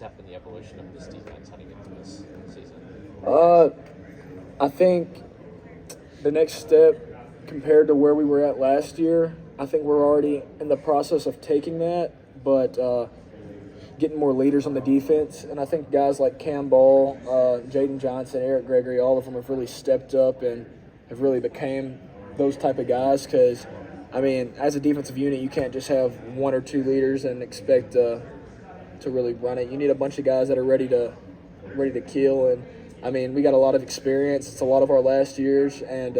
step in the evolution of this defense heading into this season? I think the next step compared to where we were at last year, I think we're already in the process of taking that, but getting more leaders on the defense. And I think guys like Cam Ball, Jaden Johnson, Eric Gregory, all of them have really stepped up and have really became those type of guys because, I mean, as a defensive unit, you can't just have one or two leaders and expect to really run it. You need a bunch of guys that are ready to kill. And, I mean, we got a lot of experience. It's a lot of our last years, and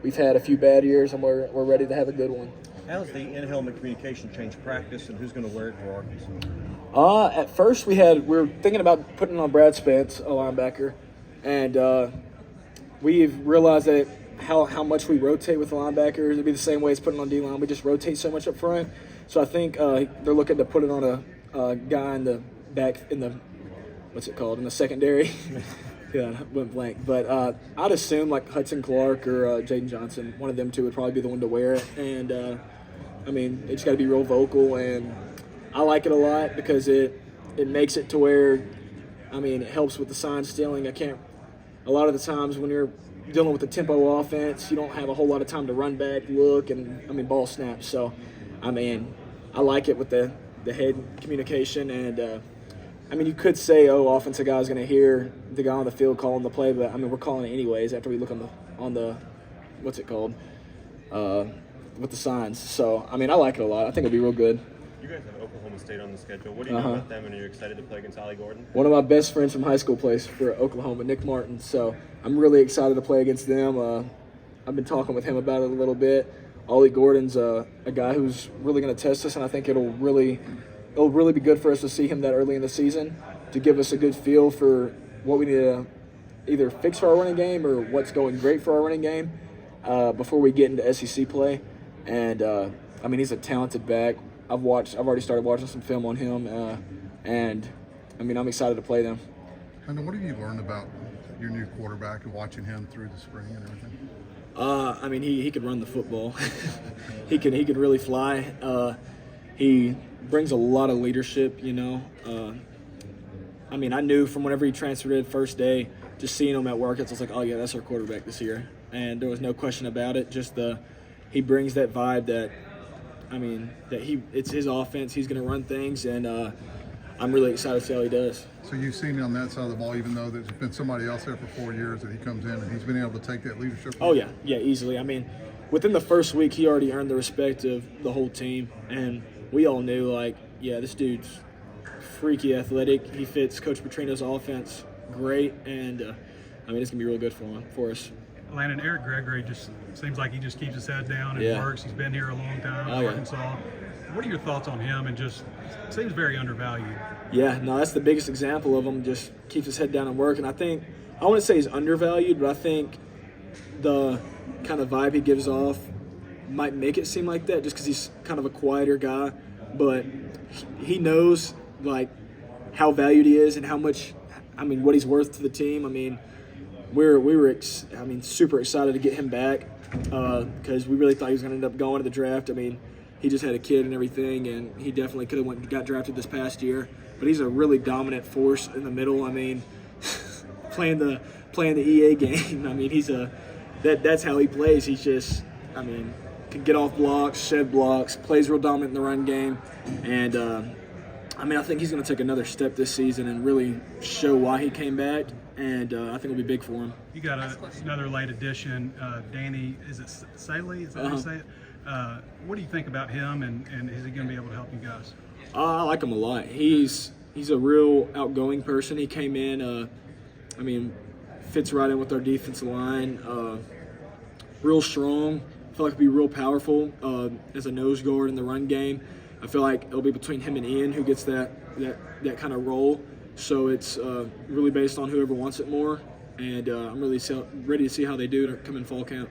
we've had a few bad years, and we're ready to have a good one. How's the in-helmet communication changed practice, and who's going to wear it for Arkansas? At first, we were thinking about putting on Brad Spence, a linebacker, and we've realized that how much we rotate with the linebackers. It'd be the same way as putting on D-line. We just rotate so much up front. So I think they're looking to put it on a guy in the back in the in the secondary. Yeah, I went blank. But I'd assume like Hudson Clark or Jaden Johnson, one of them two would probably be the one to wear it. And I mean, it's got to be real vocal, and I like it a lot because it makes it to where, I mean, it helps with the sign stealing. A lot of the times when you're dealing with the tempo offense, you don't have a whole lot of time to run back, look, and, I mean, ball snaps. So, I mean, I like it with the head communication. And, I mean, you could say, offensive guy's going to hear the guy on the field calling the play, but, I mean, we're calling it anyways after we look on the with the signs. So, I mean, I like it a lot. I think it'll be real good. You guys have Oklahoma State on the schedule. What do you know about them, and are you excited to play against Ollie Gordon? One of my best friends from high school plays for Oklahoma, Nick Martin. So I'm really excited to play against them. I've been talking with him about it a little bit. Ollie Gordon's a guy who's really going to test us, and I think it'll really be good for us to see him that early in the season to give us a good feel for what we need to either fix for our running game or what's going great for our running game before we get into SEC play. And I mean, he's a talented back. I've already started watching some film on him, and I mean, I'm excited to play them. And what have you learned about your new quarterback and watching him through the spring and everything? I mean, he could run the football. he could really fly. He brings a lot of leadership, you know. I mean, I knew from whenever he transferred in first day, just seeing him at work, I was like, oh yeah, that's our quarterback this year, and there was no question about it. Just he brings that vibe that. I mean, it's his offense. He's going to run things, and I'm really excited to see how he does. So you've seen him on that side of the ball, even though there's been somebody else there for 4 years, that he comes in and he's been able to take that leadership. Oh, yeah, easily. I mean, within the first week, he already earned the respect of the whole team, and we all knew, like, yeah, this dude's freaky athletic. He fits Coach Petrino's offense great, and, I mean, it's going to be real good for us. Landon, Eric Gregory just seems like he just keeps his head down and works. He's been here a long time in Arkansas. What are your thoughts on him? And just seems very undervalued. Yeah, no, that's the biggest example of him. Just keeps his head down and work. And I wouldn't say he's undervalued, but I think the kind of vibe he gives off might make it seem like that just because he's kind of a quieter guy. But he knows, like, how valued he is and how much, I mean, what he's worth to the team. I mean, we were super excited to get him back because we really thought he was going to end up going to the draft. I mean, he just had a kid and everything, and he definitely could have got drafted this past year. But he's a really dominant force in the middle. I mean, playing the EA game. I mean, that's how he plays. He's just, I mean, can get off blocks, shed blocks, plays real dominant in the run game, and I mean, I think he's going to take another step this season and really show why he came back. And I think it'll be big for him. You got another late addition, Danny. Is it Saley? Is that how you say it? What do you think about him, and is he going to be able to help you guys? I like him a lot. He's a real outgoing person. He came in, I mean, fits right in with our defensive line. Real strong. I feel like he'll be real powerful as a nose guard in the run game. I feel like it'll be between him and Ian who gets that kind of role. So it's really based on whoever wants it more, and I'm really ready to see how they do to come in fall camp.